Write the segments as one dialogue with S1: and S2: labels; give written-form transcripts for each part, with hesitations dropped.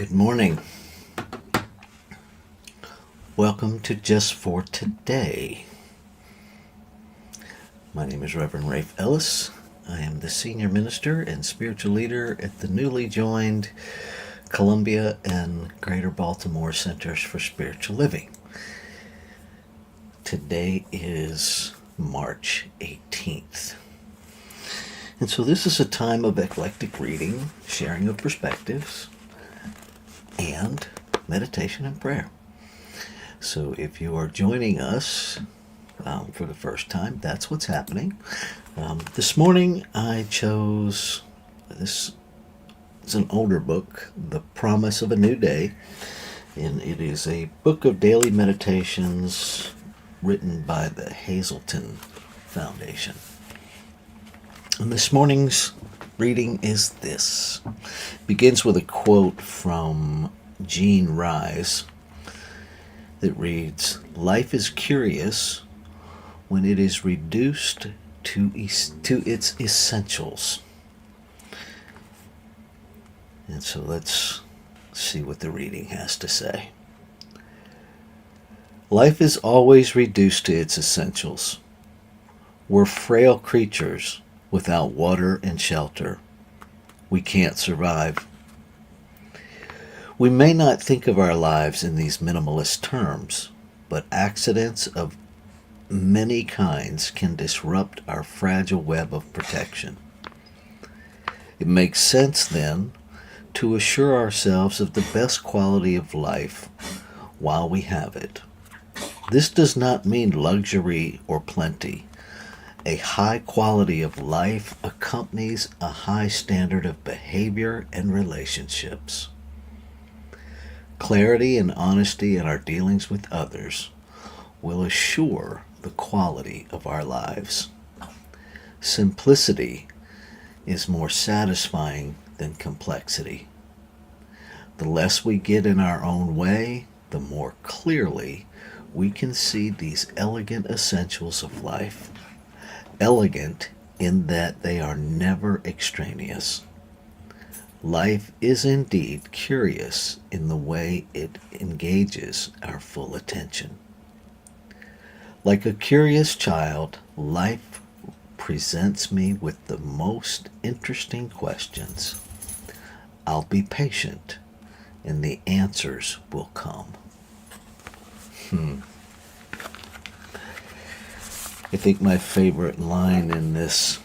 S1: Good morning. Welcome to Just for Today. My name is Reverend Rafe Ellis. I am the senior minister and spiritual leader at the newly joined Columbia and Greater Baltimore Centers for Spiritual Living. Today is March 18th. And so this is a time of eclectic reading, sharing of perspectives, and meditation and prayer. So if you are joining us for the first time, that's what's happening. This morning I chose, this is an older book, The Promise of a New Day, and it is a book of daily meditations written by the Hazelden Foundation. And this morning's reading is this. It begins with a quote from Jean Rhys that reads, "Life is curious when it is reduced to its essentials." And so let's see what the reading has to say. Life is always reduced to its essentials. We're frail creatures without water and shelter. We can't survive. We may not think of our lives in these minimalist terms, but accidents of many kinds can disrupt our fragile web of protection. It makes sense, then, to assure ourselves of the best quality of life while we have it. This does not mean luxury or plenty. A high quality of life accompanies a high standard of behavior and relationships. Clarity and honesty in our dealings with others will assure the quality of our lives. Simplicity is more satisfying than complexity. The less we get in our own way, the more clearly we can see these elegant essentials of life. Elegant in that they are never extraneous. Life is indeed curious in the way it engages our full attention. Like a curious child, life presents me with the most interesting questions. I'll be patient, and the answers will come. I think my favorite line in this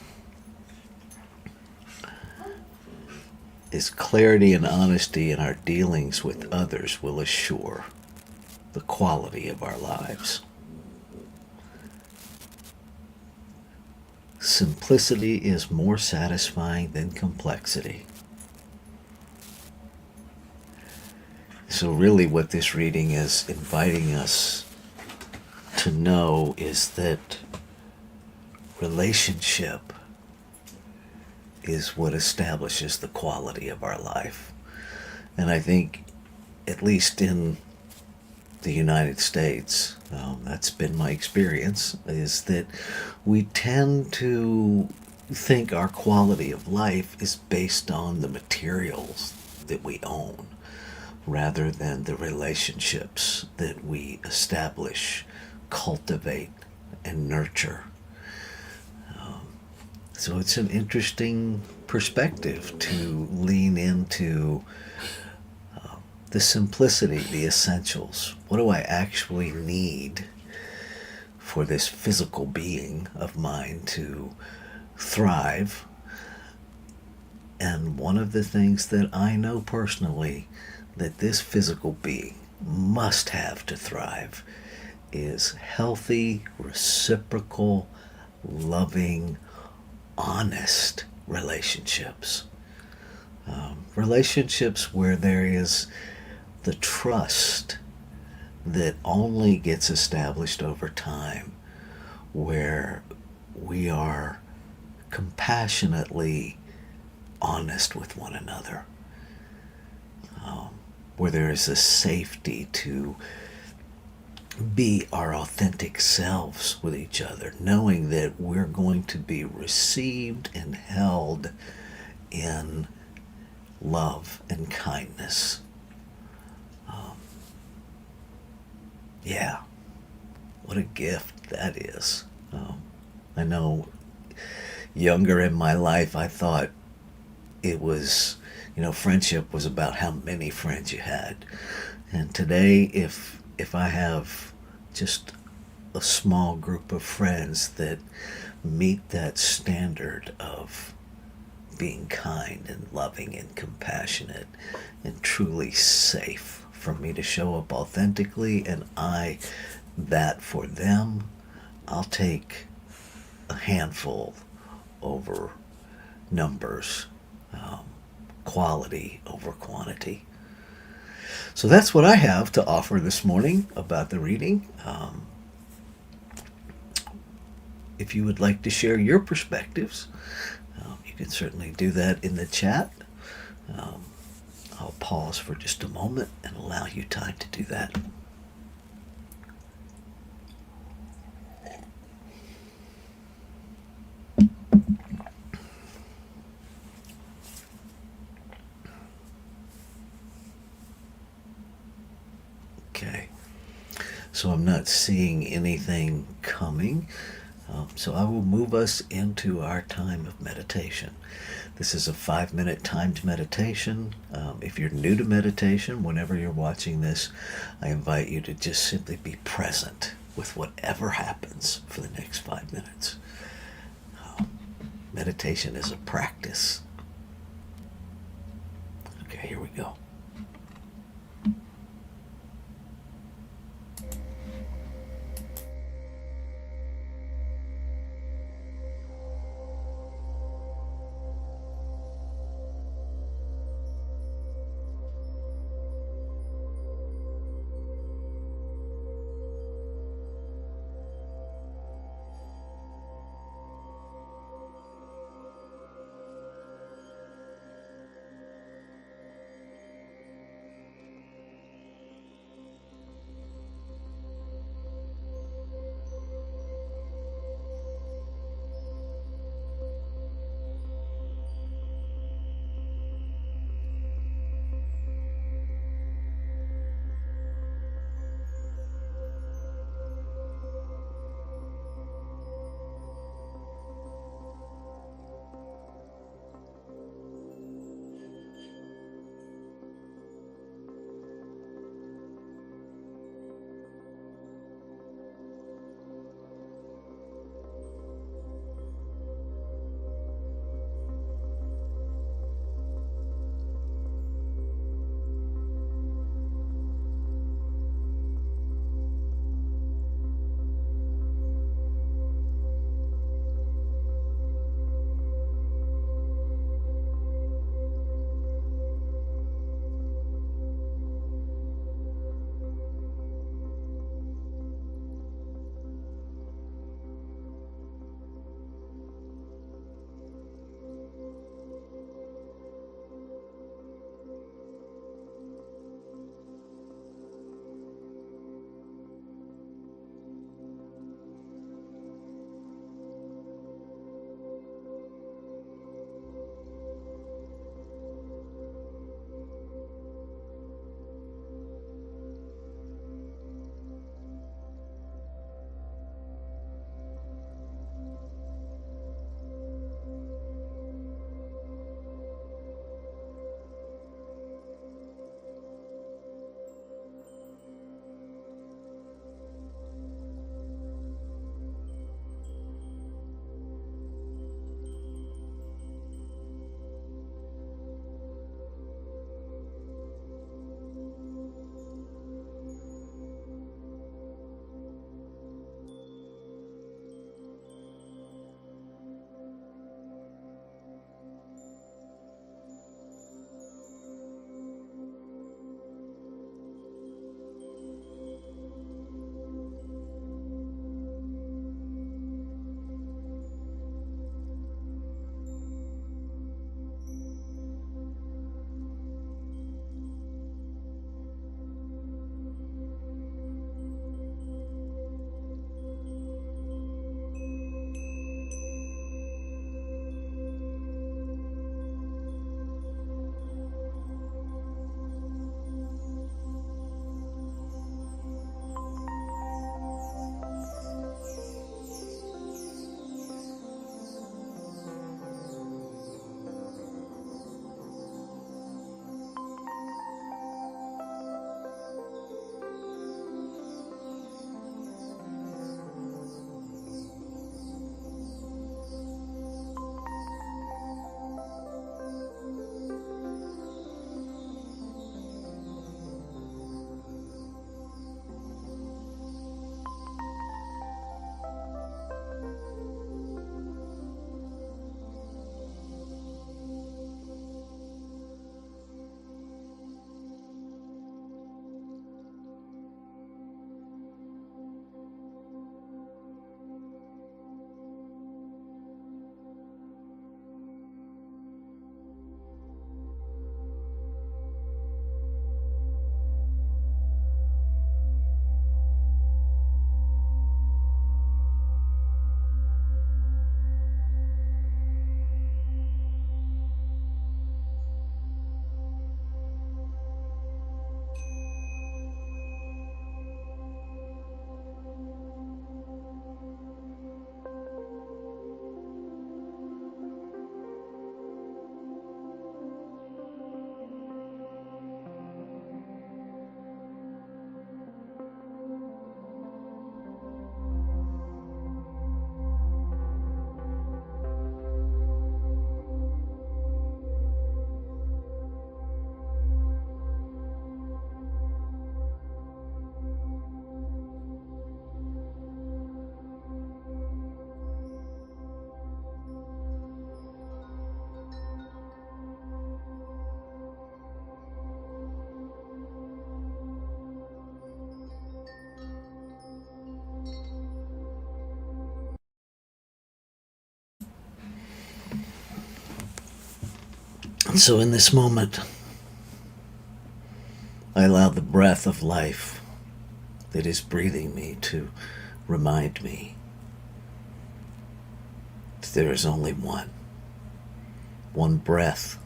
S1: is clarity and honesty in our dealings with others will assure the quality of our lives. Simplicity is more satisfying than complexity. So really what this reading is inviting us to know is that relationship is what establishes the quality of our life. And I think, at least in the United States, that's been my experience, is that we tend to think our quality of life is based on the materials that we own, rather than the relationships that we establish, cultivate, and nurture. So it's an interesting perspective to lean into the simplicity, the essentials. What do I actually need for this physical being of mine to thrive? And one of the things that I know personally that this physical being must have to thrive is healthy, reciprocal, loving, honest relationships. Relationships where there is the trust that only gets established over time, where we are compassionately honest with one another, where there is a safety to be our authentic selves with each other, knowing that we're going to be received and held in love and kindness. Yeah, what a gift that is. I know younger in my life, I thought it was, friendship was about how many friends you had. And today, if I have just a small group of friends that meet that standard of being kind and loving and compassionate and truly safe for me to show up authentically, and I that for them, I'll take a handful over numbers, um, quality over quantity. So that's what I have to offer this morning about the reading. If you would like to share your perspectives, you can certainly do that in the chat. Um, I'll pause for just a moment and allow you time to do that. Okay, so I'm not seeing anything coming. So I will move us into our time of meditation. This is a 5-minute timed meditation. If you're new to meditation, whenever you're watching this, I invite you to just simply be present with whatever happens for the next 5 minutes. Meditation is a practice. Okay, here we go. So in this moment, I allow the breath of life that is breathing me to remind me that there is only one breath,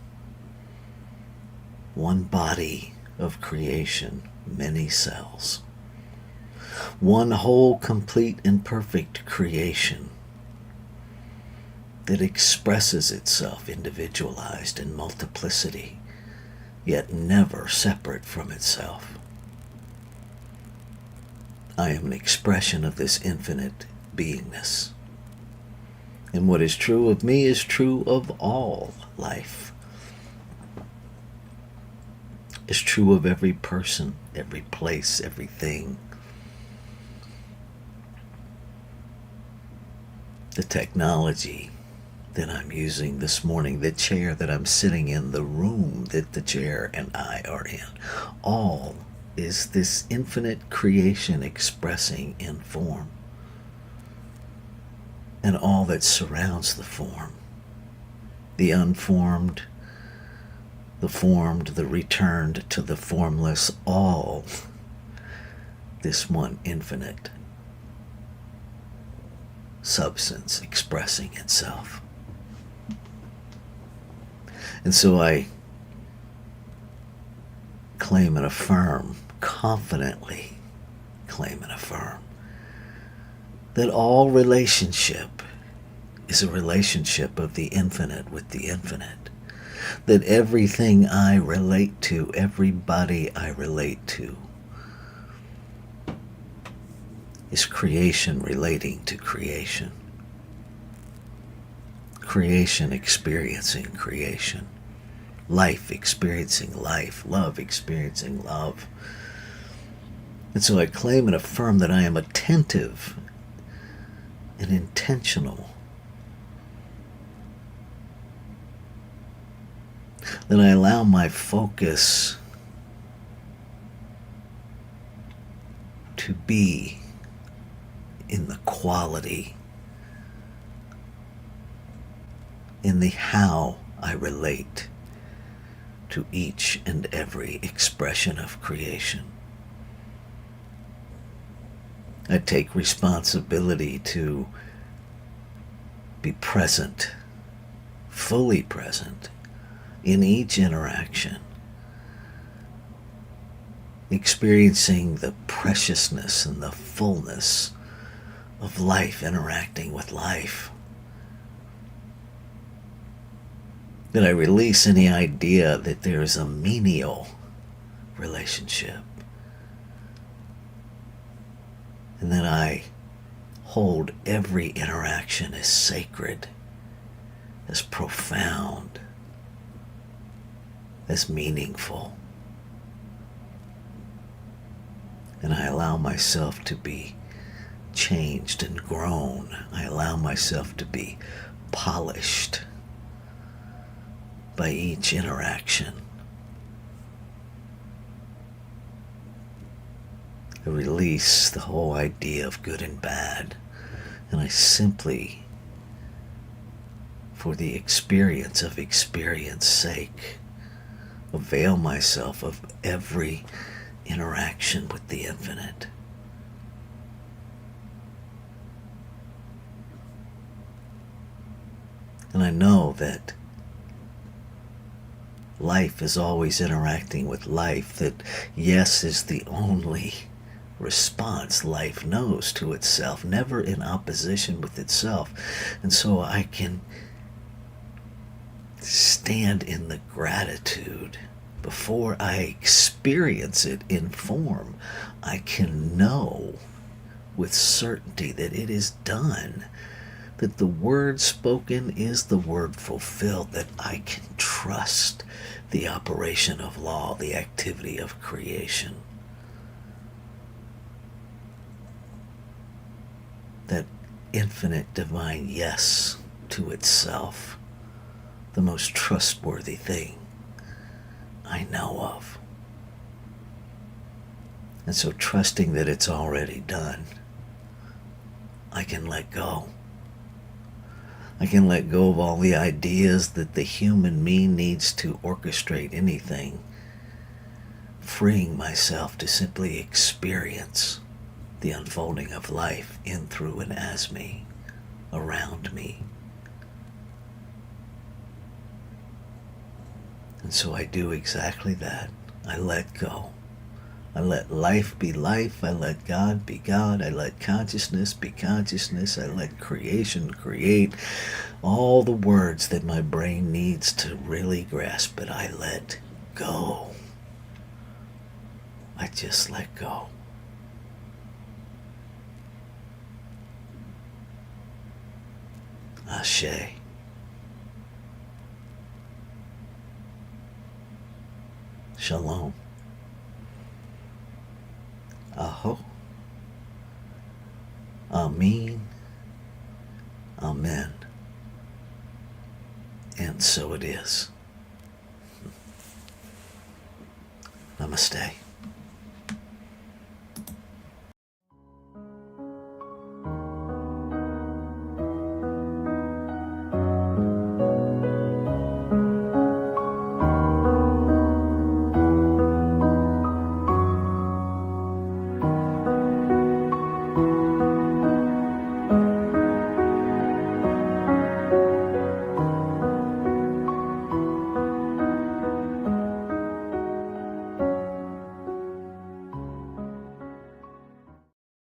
S1: one body of creation, many cells, one whole, complete, and perfect creation that expresses itself individualized in multiplicity, yet never separate from itself. I am an expression of this infinite beingness. And what is true of me is true of all life. Is true of every person, every place, everything. The technology that I'm using this morning, the chair that I'm sitting in, the room that the chair and I are in, all is this infinite creation expressing in form. And all that surrounds the form, the unformed, the formed, the returned to the formless, all this one infinite substance expressing itself. And so I claim and affirm, confidently claim and affirm, that all relationship is a relationship of the infinite with the infinite. That everything I relate to, everybody I relate to, is creation relating to creation. Creation experiencing creation. Life experiencing life. Love experiencing love. And so I claim and affirm that I am attentive and intentional. That I allow my focus to be in the quality, in the how I relate to each and every expression of creation. I take responsibility to be present, fully present, in each interaction, experiencing the preciousness and the fullness of life interacting with life. That I release any idea that there is a menial relationship. And that I hold every interaction as sacred, as profound, as meaningful. And I allow myself to be changed and grown. I allow myself to be polished by each interaction. I release the whole idea of good and bad, and I simply, for the experience of experience sake, avail myself of every interaction with the infinite. And I know that life is always interacting with life, that yes is the only response life knows to itself, never in opposition with itself. And so I can stand in the gratitude before I experience it in form. I can know with certainty that it is done, that the word spoken is the word fulfilled, that I can trust the operation of law, the activity of creation. That infinite divine yes to itself, the most trustworthy thing I know of. And so trusting that it's already done, I can let go. I can let go of all the ideas that the human me needs to orchestrate anything, freeing myself to simply experience the unfolding of life in, through, and as me, around me. And so I do exactly that. I let go. I let life be life. I let God be God. I let consciousness be consciousness. I let creation create. All the words that my brain needs to really grasp it, I let go. I just let go. Ashe. Shalom. Aho. Amin. Amen. And so it is. Namaste.